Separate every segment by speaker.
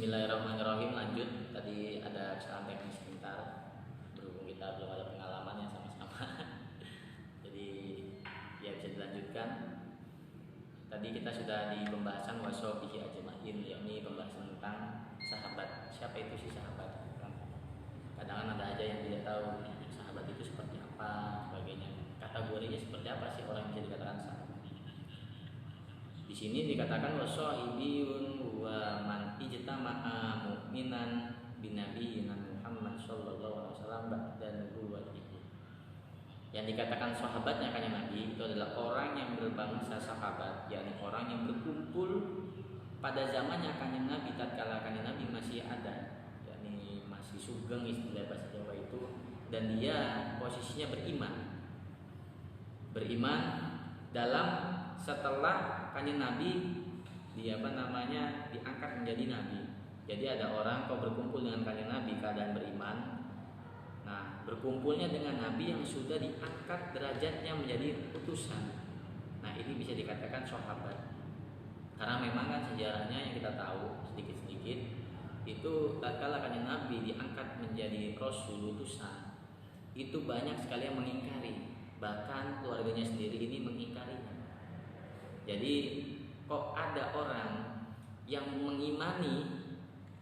Speaker 1: Bismillahirrahmanirrahim. Lanjut, tadi ada kesalahan teknis sebentar berhubung kita belum ada pengalaman yang sama-sama. Jadi ya bisa dilanjutkan. Tadi kita sudah di pembahasan wasobihi ajmain, yakni pembahasan tentang sahabat. Siapa itu si sahabat? Kadang ada aja yang tidak tahu sahabat itu seperti apa, sebagainya. Kategorinya seperti apa sih orang yang bisa dikatakan sahabat? Di sini dikatakan wasohibiyun wa man ijtama'a mu'minan binabiyina Muhammad sallallahu alaihi wasallam ba'da nubuwwatihi. Yang dikatakan sahabatnya kanjeng Nabi itu adalah orang yang berbangsa sahabat, yakni orang yang berkumpul pada zamannya kanjeng Nabi tatkala kanjeng Nabi masih ada, yakni masih sugeng istilah bahasa Jawa itu, dan dia posisinya beriman dalam setelah kanjeng Nabi diangkat menjadi nabi. Jadi ada orang kau berkumpul dengan kanjeng Nabi keadaan beriman. Nah, berkumpulnya dengan nabi yang sudah diangkat derajatnya menjadi utusan. Nah, ini bisa dikatakan sahabat. Karena memang kan sejarahnya yang kita tahu sedikit-sedikit itu tatkala kanjeng Nabi diangkat menjadi rasul utusan, itu banyak sekali yang mengingkari. Bahkan keluarganya sendiri ini mengingkarinya. Jadi kok ada orang yang mengimani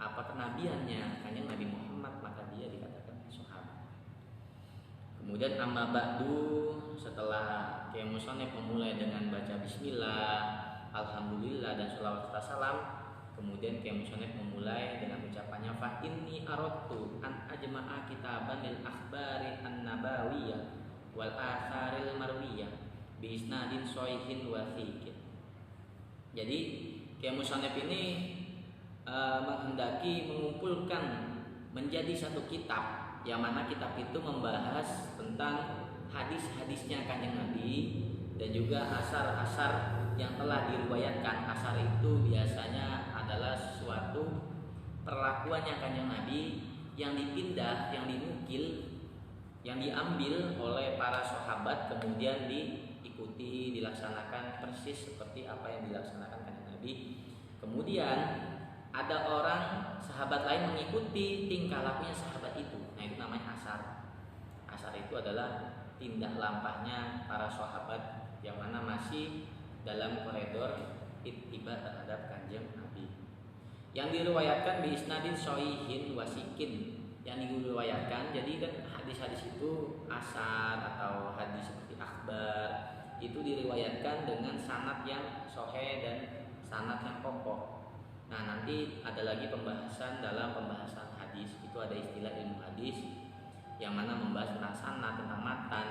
Speaker 1: apa kenabiannya kanjeng Nabi Muhammad, maka dia dikatakan sahabat. Kemudian amma ba'du, setelah Kiai Musonef memulai dengan baca bismillah, alhamdulillah dan sholawat salam, kemudian Kiai Musonef memulai dengan ucapannya fa inni aradtu an ajma'a kitaban lil akhbari an-nabawiyah wal atharil marwiyah bi isnadin shahihin wa thiqin. Jadi Kiai Musonef ini menghendaki mengumpulkan menjadi satu kitab, yang mana kitab itu membahas tentang hadis-hadisnya kanjeng Nabi dan juga asar-asar yang telah diriwayatkan. Asar itu biasanya adalah suatu perlakuannya kanjeng Nabi yang dipindah, yang dinukil, yang diambil oleh para sahabat kemudian diikuti, dilaksanakan persis seperti apa yang dilaksanakan kanjeng Nabi. Kemudian ada orang sahabat lain mengikuti tingkah lakunya sahabat itu. Nah, itu namanya asar. Asar itu adalah tindak lampahnya para sahabat yang mana masih dalam koridor ittiba terhadap kanjeng Nabi. Yang diriwayatkan bi isnadin shahihin wasikin, yang diriwayatkan. Jadi kan hadis-hadis itu asar atau hadis seperti akhbar itu diriwayatkan dengan sanad yang sahih dan sanad yang kokoh. Nah, nanti ada lagi pembahasan dalam pembahasan hadis, itu ada istilah ilmu hadis yang mana membahas tentang sanad, tentang matan,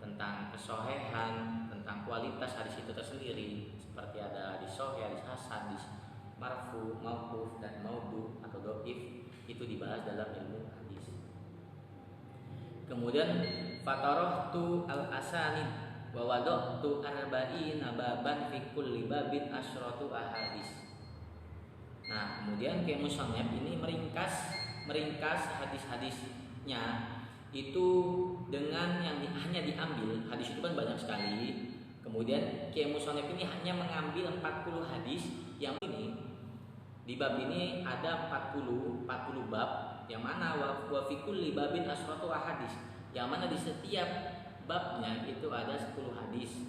Speaker 1: tentang kesohehan, tentang kualitas hadis itu tersendiri, seperti ada hadis sahih, hadis hasan, hadis marfu, mauquf dan maudhu atau dhaif, itu dibahas dalam ilmu hadis. Kemudian fatarahtu al-asanid wa wada'tu arba'ina baban fi kulli babin asyratu ahadis. Nah, kemudian Kiai Musonef ini meringkas hadis-hadisnya itu dengan yang hanya diambil, hadis itu kan banyak sekali. Kemudian Kiai Musonef ini hanya mengambil 40 hadis, yang ini di bab ini ada 40 bab, yang mana wa fi kulli babin asyratu ahadis, yang mana di setiap babnya itu ada 10 hadis.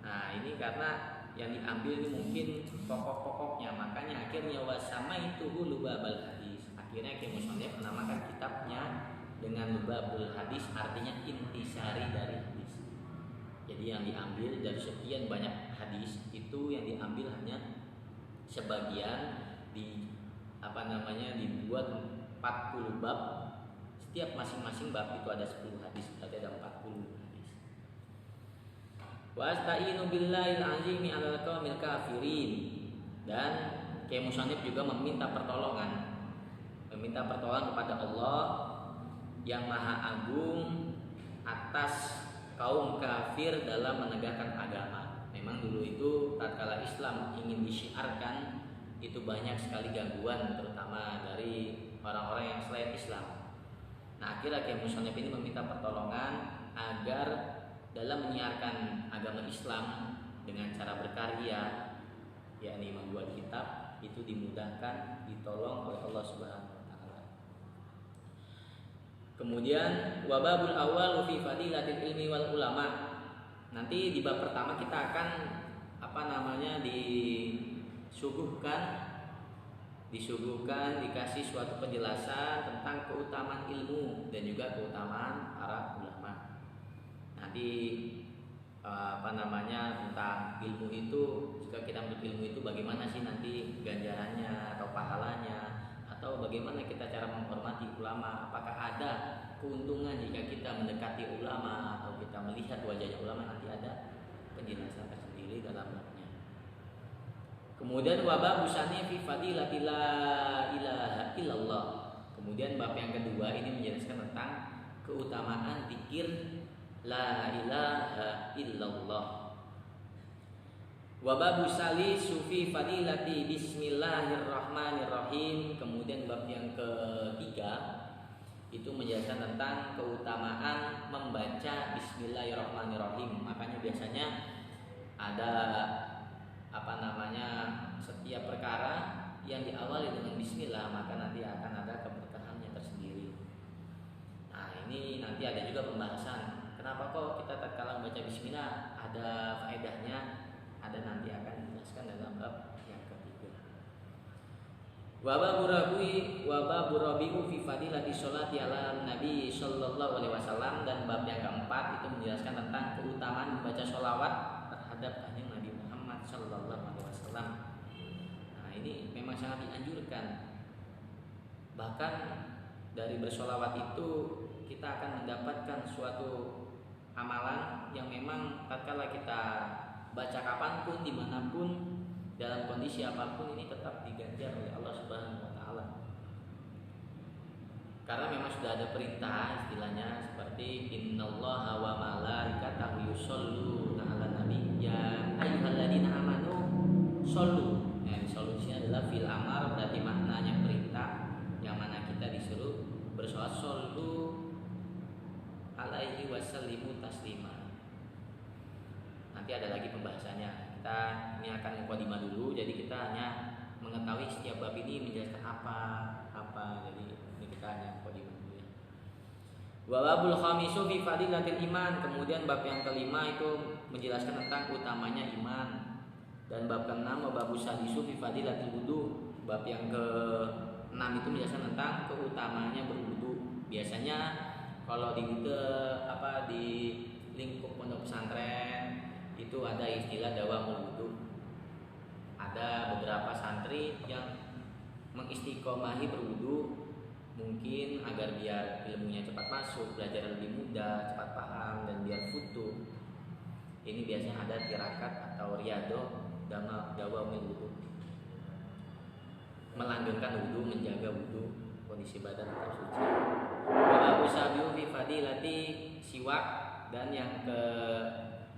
Speaker 1: Nah, ini karena yang diambil ini mungkin pokok-pokoknya, makanya akhirnya wasama itu lubabul hadis. Akhirnya Kiai Musonef menamakan kitabnya dengan lubabul hadis, artinya intisari dari hadis. Jadi yang diambil dari sekian banyak hadis itu yang diambil hanya sebagian, dibuat 40 bab. Setiap masing-masing bab itu ada 10 hadis, berarti ada 40 hadis. Wa asta'inu billahil azimi 'alal qaumil kafirin. Dan Kiai Musonef juga meminta pertolongan kepada Allah yang Maha Agung atas kaum kafir dalam menegakkan agama. Memang dulu itu tatkala Islam ingin disyiarkan itu banyak sekali gangguan, terutama dari orang-orang yang selain Islam. Nah, akhirnya Kiai Musonef ini meminta pertolongan agar dalam menyiarkan agama Islam dengan cara berkarya, yakni membuat kitab, itu dimudahkan, ditolong oleh Allah Subhanahu wa taala. Kemudian wababul awal fi fadilatil ilmi wal ulama. Nanti di bab pertama kita akan dikasih suatu penjelasan tentang keutamaan ilmu dan juga keutamaan para ulama. Nanti tentang ilmu itu, jika kita menuntut ilmu itu bagaimana sih nanti ganjarannya atau pahalanya, atau bagaimana kita cara menghormati ulama, apakah ada keuntungan jika kita mendekati ulama atau kita melihat wajahnya ulama, nanti ada penjelasan tersendiri dalam babnya. Kemudian wabab busani fi fadilati la ilaha illallah. Kemudian bab yang kedua ini menjelaskan tentang keutamaan zikir la ilaha illallah. Wabab salisu fi fadilati bismillahirrahmanirrahim. Kemudian bab yang ketiga itu menjelaskan tentang keutamaan membaca bismillahirrahmanirrahim. Makanya biasanya ada setiap perkara yang diawali dengan bismillah, maka nanti akan ada keberkahannya tersendiri. Nah, ini nanti ada juga pembahasan kenapa kok kita tatkala membaca bismillah ada faedahnya, ada nanti akan dijelaskan dalam bab yang ketiga. Wabab rabi'u fi fadilati sholati ala Nabi sallallahu alaihi wasallam. Dan bab yang keempat itu menjelaskan tentang keutamaan membaca sholawat terhadap kanjeng Nabi Muhammad sallallahu alaihi wasallam. Nah, ini memang sangat dianjurkan. Bahkan dari bersholawat itu kita akan mendapatkan suatu amalan yang memang tatkala kita baca kapanpun, dimanapun, dalam kondisi apapun, ini tetap diganjar oleh Allah Subhanahu wa taala. Karena memang sudah ada perintah, istilahnya seperti innallaha wa malaikatahu yusholluna 'alan nabi ya ayyuhalladzina amanu shollu. Solusinya adalah fil amar, berarti maknanya perintah, yang mana kita disuruh bersolawat, shollu alaihi wasallimu taslima. Nanti ada lagi pembahasannya. Kita ini akan mukadimah dulu, jadi kita hanya mengetahui setiap bab ini menjelaskan apa. Jadi ini kita hanya mukadimah dulu ya. Wa babul khamisu fi fadilatil iman. Kemudian bab yang kelima itu menjelaskan tentang utamanya iman. Dan bab ke-6 wa babus sadisu fi fadilatil wudu. Bab yang ke-6 itu menjelaskan tentang keutamanya berwudu. Biasanya kalau di lingkup pondok pesantren itu ada istilah dawamul wudu. Ada beberapa santri yang mengistiqomahi berwudu, mungkin agar biar ilmunya cepat masuk, belajar lebih mudah, cepat paham, dan biar futuh. Ini biasanya ada tirakat atau riyadhah dawamul wudu, melanggengkan wudu, menjaga wudu, kondisi badan tetap suci. Wa abu sabiu fi fadilati siwak. Dan yang ke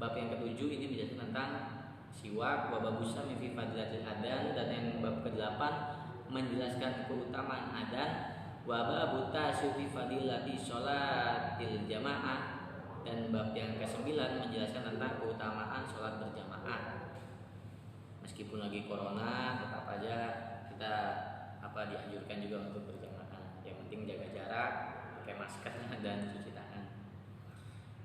Speaker 1: bab yang ke-7 ini menjelaskan tentang siwak. Wa babusa fi fadilatil adan. Dan yang bab ke-8 menjelaskan keutamaan adan. Wa babu tasyu fi fadilati sholatil jamaah. Dan bab yang ke-9 menjelaskan tentang keutamaan sholat berjamaah. Meskipun lagi corona, tetap aja kita dianjurkan juga untuk berjamaah. Yang penting jaga jarak, pakai masker dan cuci tangan.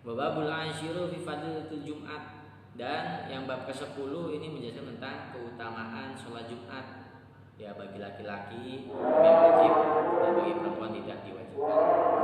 Speaker 1: Babul asyiru fi fadilatul Jumat. Dan yang bab ke-10 ini menjelaskan tentang keutamaan sholat Jumat. Ya, bagi laki-laki yang wajib dan bagi perempuan tidak diwajibkan.